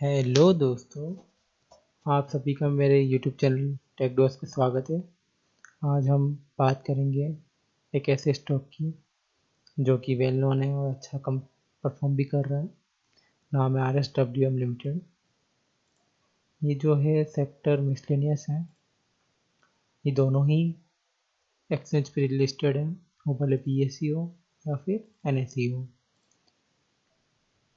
Hello दोस्तों, आप सभी का मेरे यूट्यूब चैनल टेकडोस पे स्वागत है। आज हम बात करेंगे एक ऐसे स्टॉक की जो कि वेल नोन है और अच्छा कम परफॉर्म भी कर रहा है। नाम है RSWM लिमिटेड। ये जो है सेक्टर मिसलेनियस है। ये दोनों ही एक्सचेंज पे लिस्टेड है, वो भले PSE हो या फिर NSE हो,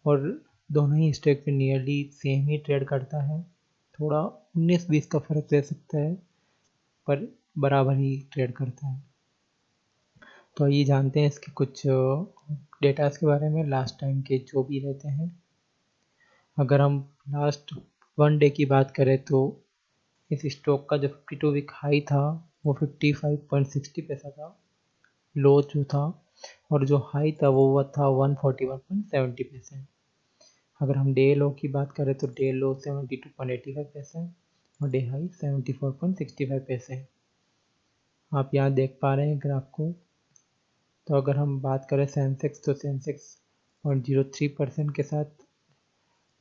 और दोनों ही स्टॉक पे नियरली सेम ही ट्रेड करता है। थोड़ा 19-20 का फर्क रह सकता है, पर बराबर ही ट्रेड करता है। तो ये जानते हैं इसके कुछ डेटास के बारे में, लास्ट टाइम के जो भी रहते हैं। अगर हम लास्ट 1 डे की बात करें तो इस स्टॉक का जो 52 वीक हाई था वो 55.60 पैसा था। लो जो था और जो हाई था वो था 141.70 पैसे। अगर हम डे लो की बात करें तो डे लो 72.85 पैसे और डे हाई 74.65 पैसे। आप यहाँ देख पा रहे हैं ग्राफ को। तो अगर हम बात करें सेंसेक्स तो सेंसेक्स 0.03% के साथ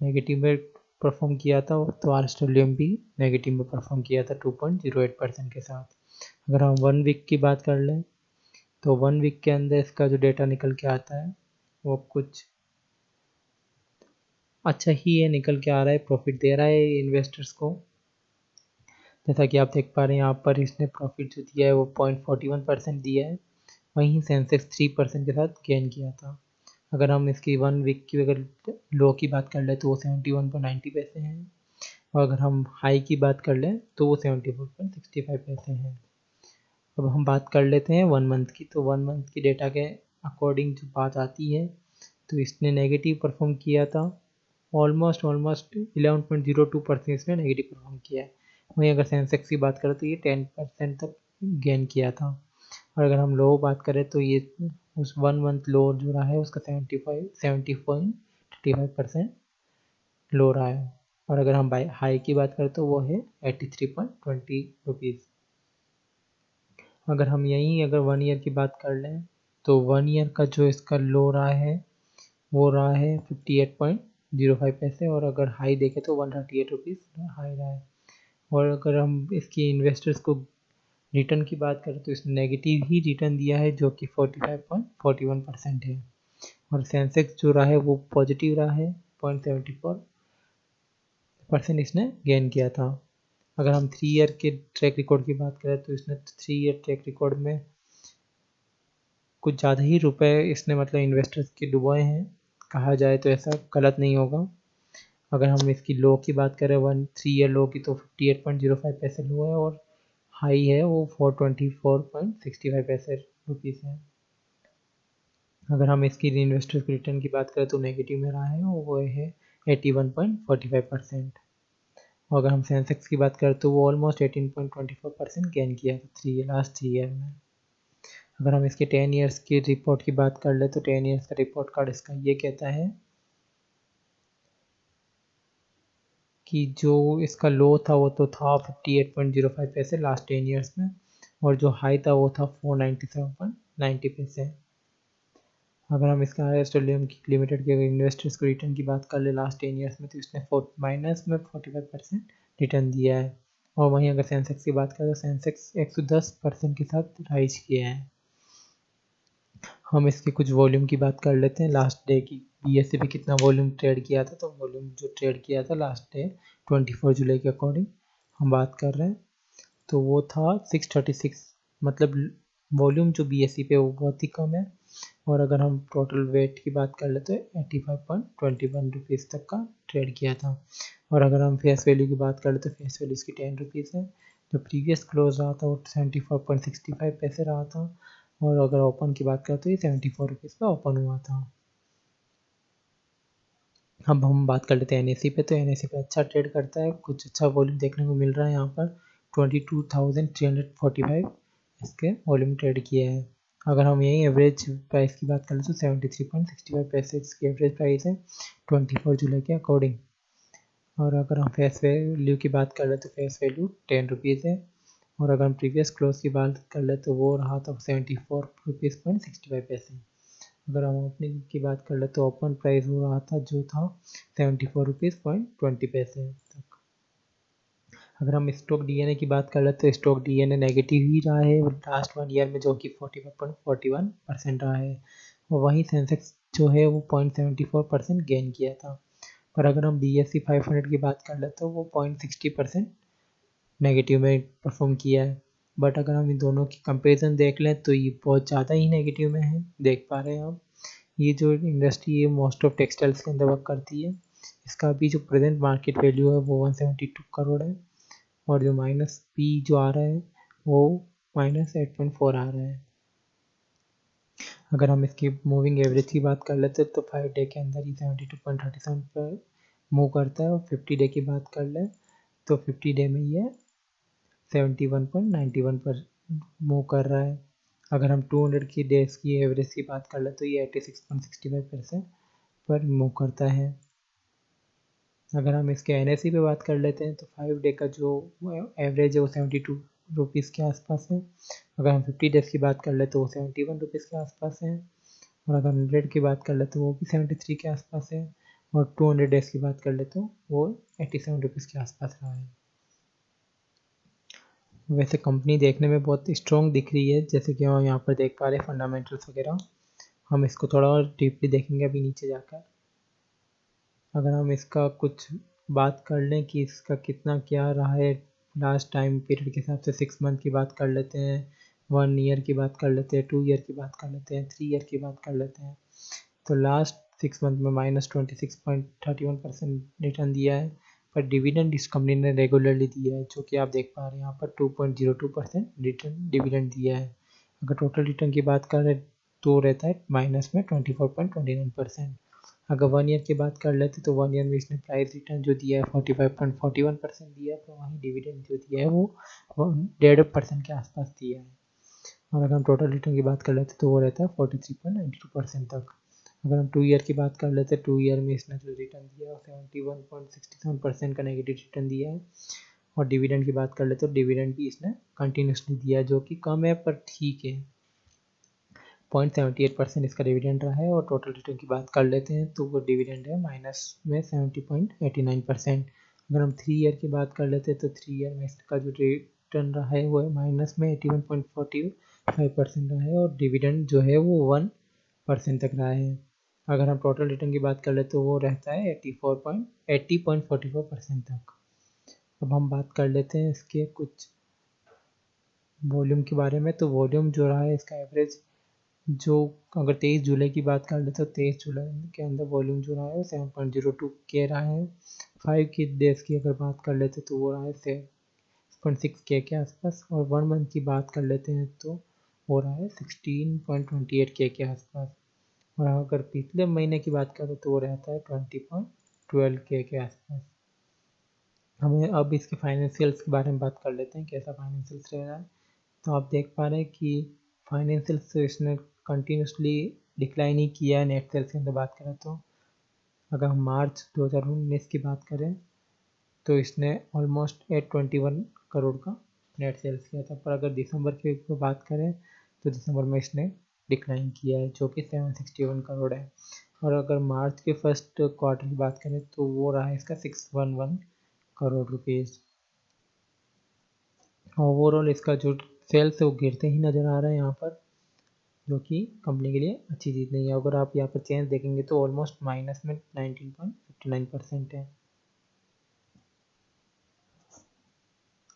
नेगेटिव में परफॉर्म किया था, तो RSWM भी नेगेटिव में परफॉर्म किया था 2.08% के साथ। अगर हम 1 वीक की बात कर लें तो 1 वीक के अंदर इसका जो डेटा निकल के आता है वो कुछ अच्छा ही है, निकल के आ रहा है, प्रॉफिट दे रहा है इन्वेस्टर्स को। जैसा कि आप देख पा रहे हैं यहाँ पर इसने प्रॉफिट जो दिया है वो 0.41% दिया है। वहीं सेंसेक्स 3% के साथ गेन किया था। अगर हम इसकी 1 वीक की अगर लो की बात कर लें तो वो 71.90 पैसे हैं, और अगर हम हाई की बात कर लें तो वो 74.65 पैसे हैं। अब हम बात कर लेते हैं 1 मंथ की। तो 1 मंथ की डेटा के अकॉर्डिंग जो बात आती है तो इसने नेगेटिव परफॉर्म किया था। ऑलमोस्ट 11.02% इसने नेगेटिव परफॉर्म किया है। वहीं अगर सेंसेक्स की बात करें तो ये 10% तक गेन किया था। और अगर हम लो बात करें तो ये उस 1 मंथ लो जो रहा है उसका 70.35% लो रहा है। और अगर हम हाई की बात करें तो वो है 83.20 रुपीज़। अगर हम यहीं अगर 1 ईयर की बात कर लें तो 1 ईयर का जो इसका लो रहा है वो रहा है 58.05 पैसे, और अगर हाई देखें तो 138 रुपीज़ हाई रहा है। और अगर हम इसकी इन्वेस्टर्स को रिटर्न की बात करें तो इसने नेगेटिव ही रिटर्न दिया है जो कि 45.41% है। और सेंसेक्स जो रहा है वो पॉजिटिव रहा है, 0.74% इसने गेन किया था। अगर हम 3 ईयर के ट्रैक रिकॉर्ड की बात करें तो इसने 3 ईयर ट्रैक रिकॉर्ड में कुछ ज़्यादा ही रुपए इसने मतलब इन्वेस्टर्स के डुबोए हैं, कहा जाए तो ऐसा गलत नहीं होगा। अगर हम इसकी लो की बात करें 3 ईयर लो की तो 58.05 पैसे लो है, और हाई है वो 424.65 पैसे रुपीज़ है। अगर हम इसकी इन्वेस्टर्स के रिटर्न की बात करें तो नेगेटिव में रहा है, वो है 81.45%। और अगर हम सेंसेक्स की बात करें तो वो ऑलमोस्ट 18.24% गेन किया था लास्ट 3 ईयर में। अगर हम इसके 10 ईयर्स की रिपोर्ट की बात कर ले तो 10 ईयर्स का रिपोर्ट कार्ड इसका ये कहता है कि जो इसका लो था वो तो था 58.05 पैसे लास्ट 10 ईयर्स में, और जो हाई था वो था 497.90 पैसे। अगर हम इसका RSWM की लिमिटेड के इन्वेस्टर्स को रिटर्न की बात कर ले लास्ट 10 ईयर्स में तो इसने माइनस में 45% रिटर्न दिया है। और वहीं अगर सेंसेक्स की बात करें तो सेंसेक्स 110% के साथ राइज किया है। हम इसकी कुछ वॉल्यूम की बात कर लेते हैं लास्ट डे की। BSE पे कितना वॉल्यूम ट्रेड किया था, तो वॉल्यूम जो ट्रेड किया था लास्ट डे 24 जुलाई के अकॉर्डिंग हम बात कर रहे हैं तो वो था 636। मतलब वॉल्यूम जो BSE पे वो बहुत ही कम है। और अगर हम टोटल वेट की बात कर लेते हैं 85.21 रुपीज़ तक का ट्रेड किया था। और अगर हम फेस वैल्यू की बात कर लेते तो फेस वैल्यू इसकी 10 रुपीज़ है। जो प्रीवियस क्लोज रहा था वो 74.65 पैसे रहा था। और अगर ओपन की बात करें तो ये 74 रुपीज़ पे ओपन हुआ था। अब हम बात कर लेते हैं NSE पे। तो NSE पे अच्छा ट्रेड करता है, कुछ अच्छा वॉल्यूम देखने को मिल रहा है। यहाँ पर 22,345 इसके वॉल्यूम ट्रेड किए हैं। अगर हम यही एवरेज प्राइस की बात करें तो 73.65 पैसे इसकी एवरेज प्राइस है 24 जुलाई के अकॉर्डिंग। और अगर हम फेस वैल्यू की बात कर ले तो फेस वैल्यू 10 रुपीज़ है। और अगर हम प्रीवियस क्लोज की बात कर ले तो वो रहा था 74 रुपीज़ 65 पैसे। अगर हम ओपनिंग की बात कर ले तो ओपन प्राइस हो रहा था जो था 74 रुपीज़ 20 पैसे तक। अगर हम स्टॉक डीएनए की बात कर ले तो स्टॉक डीएनए नेगेटिव ही रहा है लास्ट 1 ईयर में, जो कि 45.41% रहा है। और वहीं सेंसेक्स जो है वो 0.74% गेन किया था। पर अगर हम BSE 500 की बात कर ले तो वो 0.60% नेगेटिव में परफॉर्म किया है। बट अगर हम इन दोनों की कंपेरिजन देख लें तो ये बहुत ज़्यादा ही नेगेटिव में है। देख पा रहे हैं आप, ये जो इंडस्ट्री है मोस्ट ऑफ टेक्सटाइल्स के अंदर वर्क करती है। इसका अभी जो प्रेजेंट मार्केट वैल्यू है वो 172 करोड़ है, और जो माइनस पी जो आ रहा है वो -8.4 आ रहा है। अगर हम इसकी मूविंग एवरेज की बात कर लेते हैं तो 5 डे के अंदर ही 72.37 पर मूव करता है, और 50 डे की बात कर ले तो 50 डे में ये 71.91 पर मूव कर रहा है। अगर हम 200 की डेज की एवरेज की बात कर ले तो ये 86.65% पर मूव करता है। अगर हम इसके NSE पे बात कर लेते हैं तो 5 डे का जो एवरेज है वो 72 रुपीज़ के आसपास है। अगर हम 50 डेज की बात कर ले तो वो 71 रुपीज़ के आसपास है। और अगर 100 की बात कर ले तो वो भी 73 के आसपास है। और 200 डेज की बात कर ले तो वो 87 रुपीज़ के आसपास रहा है। वैसे कंपनी देखने में बहुत स्ट्रॉन्ग दिख रही है, जैसे कि हम यहाँ पर देख पा रहे हैं फंडामेंटल्स वगैरह। हम इसको थोड़ा और डीपली देखेंगे अभी नीचे जाकर। अगर हम इसका कुछ बात कर लें कि इसका कितना क्या रहा है लास्ट टाइम पीरियड के हिसाब से, 6 मंथ की बात कर लेते हैं, 1 ईयर की बात कर लेते हैं, 2 ईयर की बात कर लेते हैं, 3 ईयर की बात कर लेते हैं, तो लास्ट 6 मंथ में -26.31% रिटर्न दिया है। पर डिविडेंड इस कंपनी ने रेगुलरली दिया है, जो कि आप देख पा रहे हैं यहाँ पर 2.02% रिटर्न डिविडेंड दिया है। अगर टोटल रिटर्न की बात करें तो रहता है माइनस में 24.29%। अगर 1 ईयर की बात कर लेते तो 1 ईयर में इसने प्राइस रिटर्न जो दिया है 45.41% दिया है, तो वहीं डिविडेंड जो दिया है वो 1.5% के आसपास दिया है। और अगर हम टोटल रिटर्न की बात कर लेते तो वो रहता है 43.92% तक। अगर हम 2 ईयर की बात कर लेते 2 ईयर में इसने जो रिटर्न दिया है 71.67% का नेगेटिव रिटर्न दिया है। और डिविडेंड की बात कर लेते तो डिविडेंड भी इसने कंटिन्यूसली दिया है, जो कि कम है पर ठीक है। 0.78% इसका डिविडेंड रहा है। और टोटल रिटर्न की बात कर लेते हैं तो वो डिविडेंड है माइनस में 70.89%। अगर हम 3 ईयर की बात कर लेते हैं तो 3 ईयर में इसका जो रिटर्न रहा है वो है माइनस में 81.45% रहा है, और डिविडेंड जो है वो 1% तक रहा है। अगर हम टोटल रिटर्न की बात कर ले तो वो रहता है 80.44% तक। अब हम बात कर लेते हैं इसके कुछ वॉल्यूम के बारे में। तो वॉल्यूम जो रहा है इसका एवरेज, जो अगर 23 जुलाई की बात कर ले तो 23 जुलाई के अंदर वॉल्यूम जो रहा है 7.02 के रहा है। 5 की डेज की अगर बात कर लेते तो वो रहा है 6.6 के आसपास। और 1 मंथ की बात कर लेते हैं तो वो रहा है 16.28 के आसपास। और अगर पिछले महीने की बात करें तो वो रहता है 20.12 के आसपास। हमें अब इसके फाइनेंशियल्स के बारे में बात कर लेते हैं, कैसा फाइनेंशियल्स रह रहा है। तो आप देख पा रहे हैं कि फाइनेंशियल्स इसने कंटिन्यूसली डिक्लाइन ही किया है नेट सेल्स के अंदर बात करें तो। अगर हम मार्च 2019 की बात करें तो इसने ऑलमोस्ट 821 करोड़ का नेट सेल्स किया था। पर अगर दिसंबर की बात करें तो दिसंबर में इसने डिक्लाइन किया है, जो कि 761 करोड़ है। और अगर मार्च के फर्स्ट क्वार्टर की बात करें तो वो रहा है इसका 611 करोड़ रुपीज़। ओवरऑल इसका जो सेल्स है वो गिरते ही नज़र आ रहा है यहाँ पर, जो कि कंपनी के लिए अच्छी चीज़ नहीं है। अगर आप यहाँ पर चेंज देखेंगे तो ऑलमोस्ट माइनस में 19.59% है।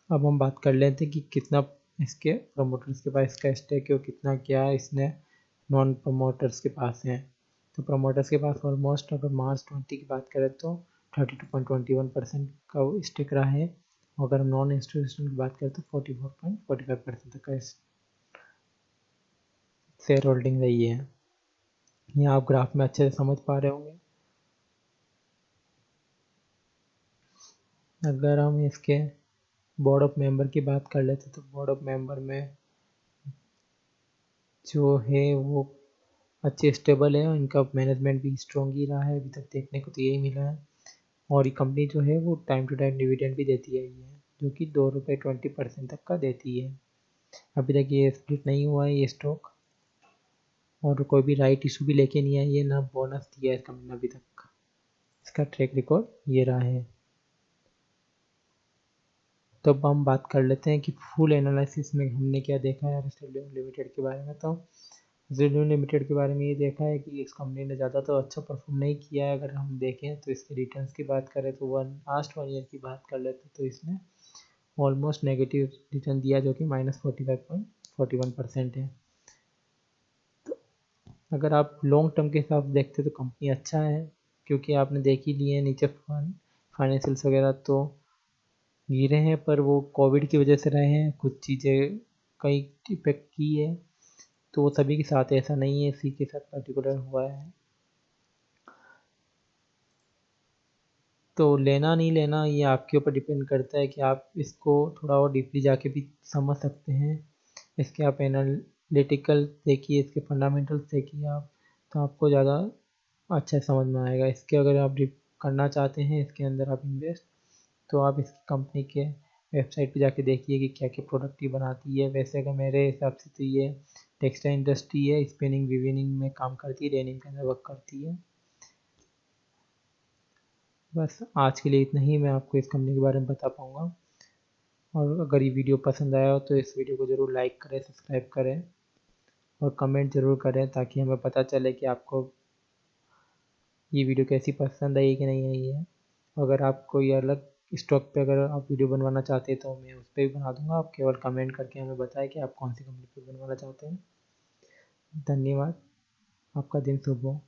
अब हम बात कर लेते हैं कि कितना इसके प्रमोटर्स के पास इसका स्टेक है और कितना क्या इसने नॉन प्रमोटर्स के पास है। तो प्रमोटर्स के पास ऑलमोस्ट अगर मार्च 20 की बात करें तो 32.21% का स्टेक रहा है। अगर हम नॉन इंस्टीट्यूशनल की बात करें तो 44.45% तक का शेयर होल्डिंग रही है। ये आप ग्राफ में अच्छे से समझ पा रहे होंगे। अगर हम इसके बोर्ड ऑफ मेंबर की बात कर लेते तो बोर्ड ऑफ मेंबर में जो है वो अच्छे स्टेबल है, इनका मैनेजमेंट भी स्ट्रॉन्ग ही रहा है अभी तक, देखने को तो यही मिला है। और ये कंपनी जो है वो टाइम टू टाइम डिविडेंड भी देती है, जो कि 2 रुपये 20 पैसे तक का देती है। अभी तक ये स्प्लिट नहीं हुआ है ये स्टॉक। और कोई भी राइट इशू भी लेके नहीं आई है, ना बोनस दिया है कंपनी ने अभी तक। इसका ट्रैक रिकॉर्ड ये रहा है। तो अब हम बात कर लेते हैं कि फुल एनालिसिस में हमने क्या देखा है जेड लिमिटेड के बारे में। तो जेड लिमिटेड के बारे में ये देखा है कि इस कंपनी ने ज़्यादा तो अच्छा परफॉर्म नहीं किया है। अगर हम देखें तो इसके रिटर्न्स की बात करें तो लास्ट 1 ईयर की बात कर लेते तो इसने ऑलमोस्ट नेगेटिव रिटर्न दिया, जो कि -45.41% है। तो अगर आप लॉन्ग टर्म के हिसाब से देखते तो कंपनी अच्छा है, क्योंकि आपने देख ही लिए नीचे फाइनेंशियल्स वगैरह तो गिरे हैं, पर वो कोविड की वजह से रहे हैं, कुछ चीज़ें कई इफेक्ट की है, तो वो सभी के साथ ऐसा नहीं है, इसी के साथ पर्टिकुलर हुआ है। तो लेना नहीं लेना ये आपके ऊपर डिपेंड करता है कि आप इसको थोड़ा और डीपली जाके भी समझ सकते हैं। इसके आप एनालिटिकल देखिए, इसके फंडामेंटल्स देखिए आप, तो आपको ज़्यादा अच्छा समझ में आएगा। इसके अगर आप करना चाहते हैं इसके अंदर आप इन्वेस्ट, तो आप इस कंपनी के वेबसाइट पे जाके देखिए कि क्या क्या प्रोडक्ट ये बनाती है। वैसे अगर मेरे हिसाब से तो ये टेक्सटाइल इंडस्ट्री है, स्पिनिंग विविनिंग में काम करती है, डेनिम के अंदर वर्क करती है। बस आज के लिए इतना ही मैं आपको इस कंपनी के बारे में बता पाऊँगा। और अगर ये वीडियो पसंद आया हो तो इस वीडियो को ज़रूर लाइक करें, सब्सक्राइब करें और कमेंट ज़रूर करें, ताकि हमें पता चले कि आपको ये वीडियो कैसी पसंद आई कि नहीं आई है। अगर आप कोई अलग स्टॉक पे अगर आप वीडियो बनवाना चाहते हैं तो मैं उस पर भी बना दूंगा। आप केवल कमेंट करके हमें बताएं कि आप कौन सी कंपनी पे बनवाना चाहते हैं। धन्यवाद। आपका दिन शुभ हो।